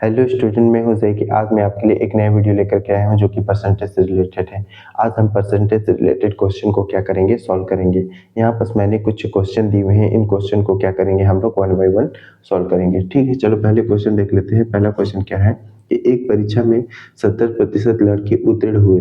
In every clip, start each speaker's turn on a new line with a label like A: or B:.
A: Hello student, मैं हूं जैकी। आज मैं आपके लिए एक नया वीडियो लेकर के आया हूं जो कि परसेंटेज से रिलेटेड है। आज हम परसेंटेज से रिलेटेड क्वेश्चन को क्या करेंगे, सॉल्व करेंगे। यहाँ पर मैंने कुछ क्वेश्चन दिए हुए हैं, इन क्वेश्चन को क्या करेंगे हम लोग वन बाय वन सॉल्व करेंगे। ठीक है, चलो पहले क्वेश्चन देख लेते हैं। पहला क्वेश्चन क्या है कि एक परीक्षा में 70% लड़के उत्तीर्ण हुए,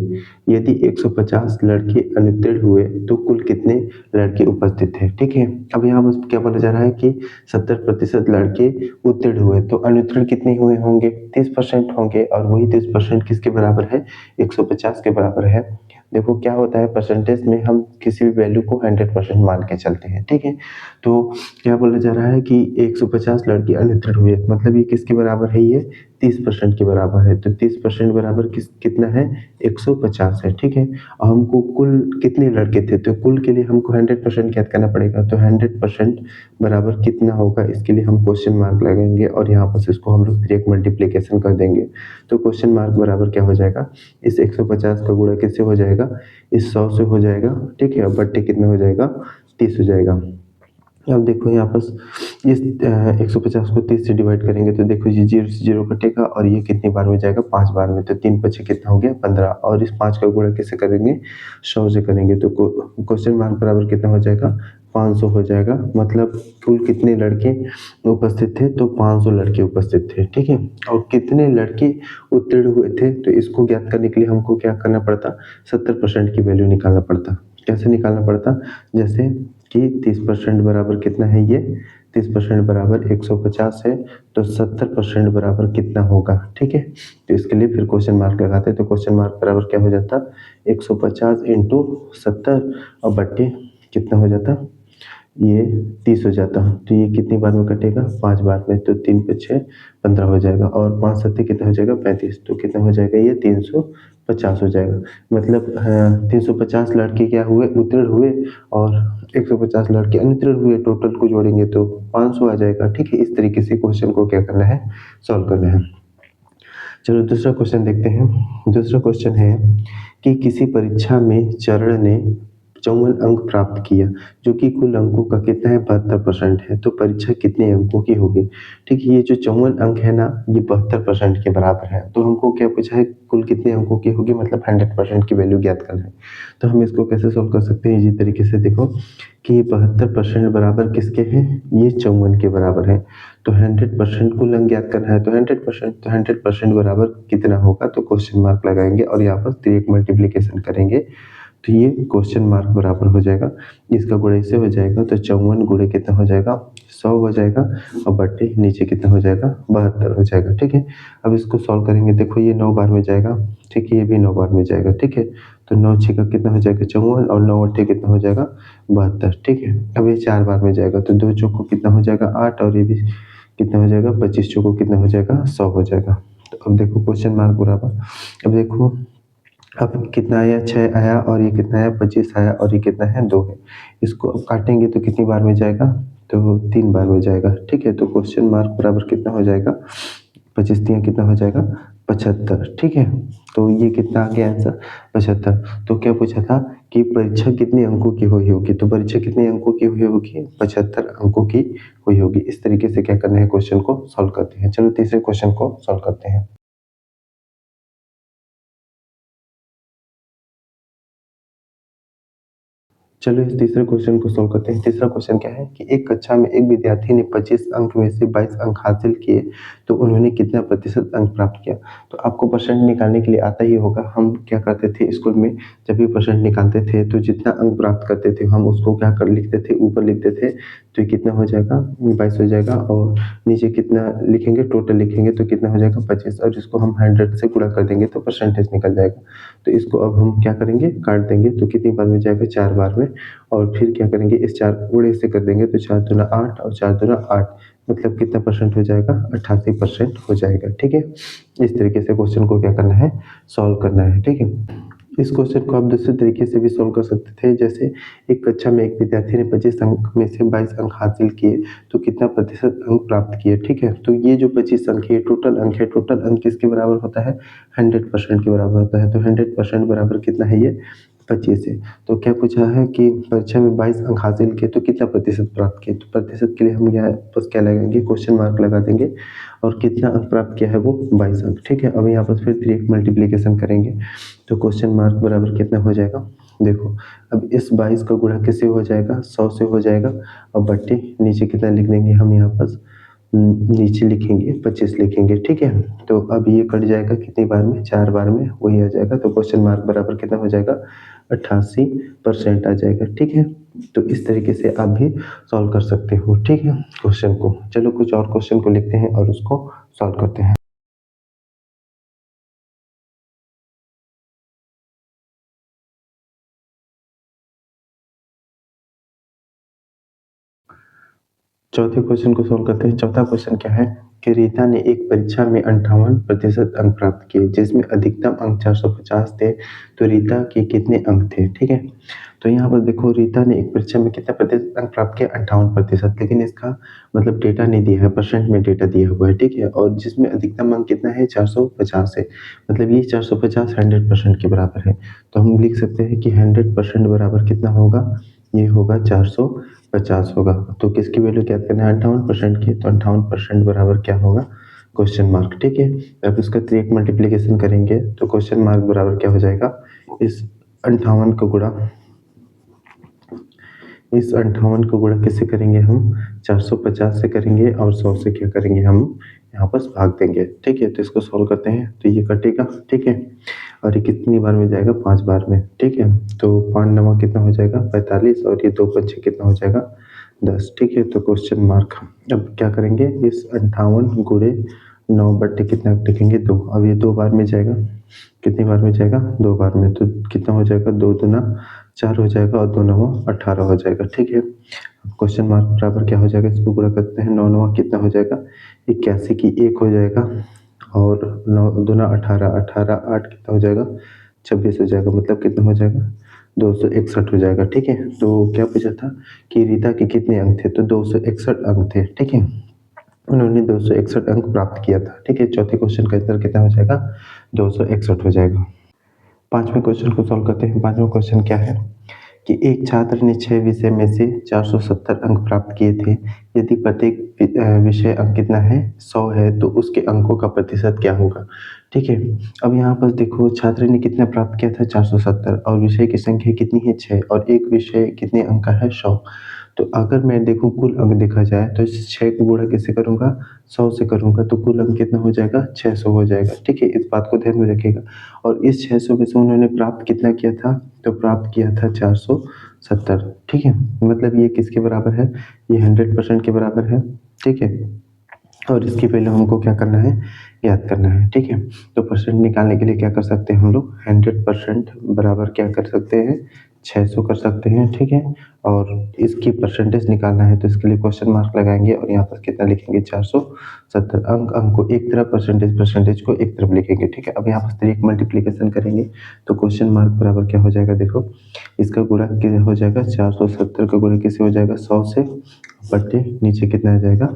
A: यदि 150 लड़के अनुत्तीर्ण हुए तो कुल कितने लड़के उपस्थित थे। ठीक है, अब यहाँ बस क्या बोला जा रहा है कि 70% लड़के उत्तीर्ण हुए तो अनुत्तीर्ण कितने हुए होंगे, 30% होंगे। और वही 30% किसके बराबर है, 150 के बराबर है। देखो क्या होता है, परसेंटेज में हम किसी भी वैल्यू को 100% मान के चलते हैं। ठीक है, तो क्या बोला जा रहा है कि 150 लड़के अनुत्तीर्ण हुए, मतलब ये किसके बराबर है, ये 30% के बराबर है। तो 30% बराबर कितना है, 150 है। ठीक है, और हमको कुल कितने लड़के थे, तो कुल के लिए हमको 100% याद करना पड़ेगा। तो 100% बराबर कितना होगा, इसके लिए हम क्वेश्चन मार्क लगाएंगे और यहाँ पर इसको हम लोग डायरेक्ट मल्टीप्लिकेशन कर देंगे। तो क्वेश्चन मार्क बराबर क्या हो जाएगा, इस 150 का गुणा किससे हो जाएगा, इस 100 से हो जाएगा। ठीक है, और बट्टे कितना हो जाएगा, 30 हो जाएगा। अब देखो यहाँ पर इस 150 को 30 से डिवाइड करेंगे तो देखो ये 0 से 0 कटेगा और ये कितनी बार में जाएगा, 5 बार में। तो 3 पचे कितना हो गया, 15। और इस 5 का गुणा कैसे करेंगे, 100 से करेंगे। तो क्वेश्चन मार्क बराबर कितना हो जाएगा, 500 हो जाएगा। मतलब कुल कितने लड़के उपस्थित थे, तो 500 लड़के उपस्थित थे। ठीक है, और कितने लड़के उत्तीर्ण हुए थे, तो इसको ज्ञात करने के लिए हमको क्या करना पड़ता, 70% की वैल्यू निकालना पड़ता। कैसे निकालना पड़ता, जैसे कि 30% बराबर कितना है, ये 30% बराबर 150 है, तो 70% बराबर कितना होगा। ठीक है, तो इसके लिए फिर क्वेश्चन मार्क लगाते हैं। तो क्वेश्चन मार्क बराबर क्या हो जाता, 150 इंटू 70 और बट्टे कितना हो जाता, ये 30 हो जाता। तो ये कितनी बार में कटेगा, 5 बार में। तो 3 पे 6 15 हो जाएगा और 5 सत्ते कितना हो जाएगा, 35। तो कितना हो जाएगा, ये 350 हो जाएगा। मतलब 350 लड़के क्या हुए, उत्तीर्ण हुए, और 150 लड़के अनुत्तीर्ण हुए। टोटल को जोड़ेंगे तो 500 आ जाएगा। ठीक है, इस तरीके से क्वेश्चन को क्या करना है, सॉल्व करना है। चलो दूसरा क्वेश्चन देखते हैं। दूसरा क्वेश्चन है कि किसी परीक्षा में चरण ने 54 अंक प्राप्त किया, जो कि कुल अंकों का कितना है, 72% है। तो परीक्षा कितने अंकों की होगी। ठीक है, ये जो 54 अंक है ना, ये 72% के बराबर है। तो हमको क्या पूछा है, कुल कितने अंकों की होगी, मतलब 100% की वैल्यू ज्ञात करना है। तो हम इसको कैसे सोल्व कर सकते हैं, इसी तरीके से देखो कि 72% बराबर किसके हैं, ये 54 के बराबर है। तो 100% कुल अंक ज्ञात करना है, तो 100% बराबर कितना होगा, तो क्वेश्चन मार्क लगाएंगे और यहाँ पर डायरेक्ट मल्टीप्लिकेशन करेंगे। तो ये क्वेश्चन मार्क बराबर हो जाएगा, इसका गुणा इससे हो जाएगा। तो 54 गुणे कितना हो जाएगा, 100 हो जाएगा, और बट्टे नीचे कितना हो जाएगा, 72 हो जाएगा। ठीक है, अब इसको सॉल्व करेंगे। देखो ये 9 बार में जाएगा। ठीक है, ये भी 9 बार में जाएगा। ठीक है, तो 9 6 का कितना हो जाएगा, 54, और 9 8 कितना हो जाएगा, 72। ठीक है, अब ये 4 बार में जाएगा। तो 2 चौको कितना हो जाएगा, 8, और ये भी कितना हो जाएगा, 25 चौको कितना हो जाएगा, 100 हो जाएगा। तो अब देखो क्वेश्चन मार्क बराबर, अब देखो अब कितना आया, 6 आया, और ये कितना आया, 25 आया, और ये कितना है, 2 है। इसको अब काटेंगे तो कितनी बार में जाएगा, तो 3 बार में जाएगा। ठीक है, तो क्वेश्चन मार्क बराबर कितना हो जाएगा, 25 3 कितना हो जाएगा, 75। ठीक है, तो ये कितना आ गया आंसर, 75। तो क्या पूछा था कि परीक्षा कितने अंकों की हुई होगी, तो परीक्षा कितने अंकों की हुई होगी, 75 अंकों की हुई होगी। इस तरीके से क्या करना है, क्वेश्चन को सॉल्व करते हैं। चलो तीसरे क्वेश्चन को सॉल्व करते हैं। चलो इस तीसरे क्वेश्चन को सॉल्व करते हैं। तीसरा क्वेश्चन क्या है कि एक कक्षा में एक विद्यार्थी ने 25 अंक में से 22 अंक हासिल किए, तो उन्होंने कितना प्रतिशत अंक प्राप्त किया। तो आपको परसेंट निकालने के लिए आता ही होगा। हम क्या करते थे स्कूल में, जब भी परसेंट निकालते थे तो जितना अंक प्राप्त करते थे हम उसको क्या कर लिखते थे, ऊपर लिखते थे। तो ये कितना हो जाएगा, 22 हो जाएगा, और नीचे कितना लिखेंगे, टोटल लिखेंगे तो कितना हो जाएगा, 25। और इसको हम 100 से गुणा कर देंगे तो परसेंटेज निकल जाएगा। तो इसको अब हम क्या करेंगे, काट देंगे। तो कितनी बार में जाएगा, 4 बार में। और फिर क्या करेंगे, इस 4 को गुणे से कर देंगे तो 4 दूना 8 और 4 दूना 8, मतलब कितना परसेंट हो जाएगा, 88% हो जाएगा। ठीक है, इस तरीके से क्वेश्चन को क्या करना है, सॉल्व करना है। ठीक है, इस क्वेश्चन को आप दूसरे तरीके से भी सॉल्व कर सकते थे। जैसे एक कक्षा में एक विद्यार्थी ने 25 अंक में से 22 अंक हासिल किए, तो कितना प्रतिशत अंक प्राप्त किए। ठीक है, तो ये जो 25 अंक है टोटल अंक है, टोटल अंक किसके बराबर होता है, 100% के बराबर होता है। तो 100% बराबर कितना है, ये 25 है। तो क्या पूछा है कि परीक्षा में 22 अंक हासिल किए तो कितना प्रतिशत प्राप्त किए। तो प्रतिशत के लिए हम यहाँ बस क्या लगाएंगे, क्वेश्चन मार्क लगा देंगे और कितना अंक प्राप्त किया है वो 22 अंक। ठीक है, अब यहाँ पर फिर 3 मल्टीप्लिकेशन करेंगे तो क्वेश्चन मार्क बराबर कितना हो जाएगा। देखो अब इस 22 का गुणा किससे हो जाएगा, 100 से हो जाएगा और बट्टे नीचे कितना लिख देंगे हम यहाँ पर, नीचे लिखेंगे 25 लिखेंगे। ठीक है, तो अब ये कट जाएगा कितनी बार में, 4 बार में, वही आ जाएगा। तो क्वेश्चन मार्क बराबर कितना हो जाएगा, 88% आ जाएगा। ठीक है, तो इस तरीके से आप भी सॉल्व कर सकते हो। ठीक है, क्वेश्चन को चलो कुछ और क्वेश्चन को लिखते हैं और उसको सॉल्व करते हैं। चौथे क्वेश्चन को सॉल्व करते हैं। चौथा क्वेश्चन क्या है कि रीता ने एक परीक्षा में 58% अंक प्राप्त किए जिसमें अधिकतम अंक 450 थे, तो रीता के कितने अंक थे। ठीक है, तो यहाँ पर देखो रीता ने एक परीक्षा में कितना प्रतिशत अंक प्राप्त किया, 58%, लेकिन इसका मतलब डेटा नहीं दिया है, परसेंट में डेटा दिया हुआ है। ठीक है, और जिसमें अधिकतम अंक कितना है, 450 है, मतलब ये 450 100% के बराबर है। तो हम लिख सकते हैं कि 100% बराबर कितना होगा, ये होगा 450 होगा। तो किसकी वैल्यू क्या करना है, 58% की, तो 58% बराबर क्या होगा, क्वेश्चन मार्क। ठीक है, अब इसका 3 मल्टीप्लिकेशन करेंगे तो क्वेश्चन मार्क बराबर क्या हो जाएगा, इस 58 का गुणा, इस 58 को गुणा किससे करेंगे हम, 450 से करेंगे और 100 से क्या करेंगे हम यहाँ पर भाग देंगे। ठीक है, तो इसको सॉल्व करते हैं तो ये कटेगा। ठीक है, और ये कितनी बार में जाएगा, 5 बार में। ठीक है, तो 5 नवा कितना हो जाएगा, 45, और ये 2 पंचे कितना हो जाएगा, 10। ठीक है, तो क्वेश्चन मार्क अब क्या करेंगे, इस 58 गुणे 9 बट्टे कितना लिखेंगे, 2। अब ये 2 बार में जाएगा, कितनी बार में जाएगा, 2 बार में, तो कितना हो जाएगा, 2 दूना 4 हो जाएगा और 2 नवा 18 हो जाएगा। ठीक है, क्वेश्चन मार्क बराबर क्या हो जाएगा, इसको गुणा करते हैं, 9 नवा कितना हो जाएगा, 81 की 1 हो जाएगा और 9 दूना 18, 18 8 कितना हो जाएगा, 26 हो जाएगा, मतलब कितना हो जाएगा, 261 हो जाएगा। ठीक है, तो क्या पूछा था कि रीता के कितने अंक थे, तो 261 अंक थे। ठीक है, उन्होंने 261 अंक प्राप्त किया था। ठीक है, चौथे क्वेश्चन का आंसर कितना हो जाएगा, 261 हो जाएगा। पांचवें क्वेश्चन को सॉल्व करते हैं। पांचवा क्वेश्चन क्या है कि एक छात्र ने 6 विषय में से 470 अंक प्राप्त किए थे। यदि प्रत्येक विषय अंक कितना है, 100 है, तो उसके अंकों का प्रतिशत क्या होगा। ठीक है, अब यहाँ पर देखो छात्र ने कितना प्राप्त किया था, 470, और विषय की संख्या कितनी है, 6, और एक विषय कितने अंक का है, 100। तो अगर मैं देखूं कुल अंक देखा जाए तो इस 6 को गुणा कैसे करूंगा, 100 से करूंगा, तो कुल अंक कितना हो जाएगा, 600 हो जाएगा। ठीक है, इस बात को ध्यान में रखिएगा। और इस 600 में से उन्होंने प्राप्त कितना किया था, तो प्राप्त किया था 470। ठीक है, मतलब ये किसके बराबर है, ये 100% के बराबर है। ठीक है, और इसकी वैल्यू हमको क्या करना है, याद करना है। ठीक है, तो परसेंट निकालने के लिए क्या कर सकते हैं हम लोग, 100% बराबर क्या कर सकते हैं, 600 कर सकते हैं। ठीक है, और इसकी परसेंटेज निकालना है तो इसके लिए क्वेश्चन मार्क लगाएंगे और यहाँ पर कितना लिखेंगे, 470। अंक अंक को एक तरफ, परसेंटेज परसेंटेज को एक तरफ लिखेंगे। ठीक है, अब यहाँ पर 3 मल्टीप्लिकेशन करेंगे तो क्वेश्चन मार्क बराबर क्या हो जाएगा, देखो इसका गुणा क्या हो जाएगा, 470 का गुणा किससे हो जाएगा, 100 से, बट्टे नीचे कितना आ जाएगा,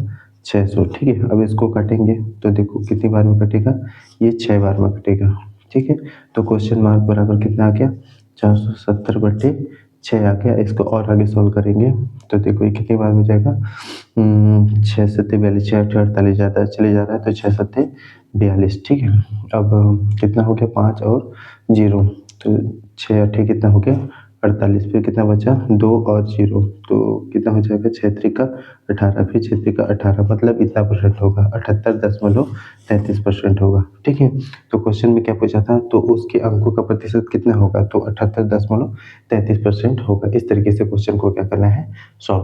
A: 600। ठीक है, अब इसको काटेंगे तो देखो कितनी बार में कटेगा, ये 6 बार में कटेगा। ठीक है, तो क्वेश्चन मार्क बराबर कितना आ गया, 470 बट्टे 6 आ गया। इसको और आगे सॉल्व करेंगे तो देखो ये कितनी बार में जाएगा, 6 सत्ते 42, 6 8 48 ज़्यादा चले जा रहा है तो 6 सत्ते 42। ठीक है, अब कितना हो गया, 5 और 0, तो 6 8 कितना हो गया, 48, फिर कितना बचा, 2 और 0, तो कितना हो जाएगा, 6 त्रिका 18, फिर 6 त्रिका 18, मतलब इतना परसेंट होगा, 78.33% होगा। ठीक है, तो क्वेश्चन में क्या पूछा था, तो उसके अंकों का प्रतिशत कितना होगा, तो 78.33% होगा। इस तरीके से क्वेश्चन को क्या करना है, सॉल्व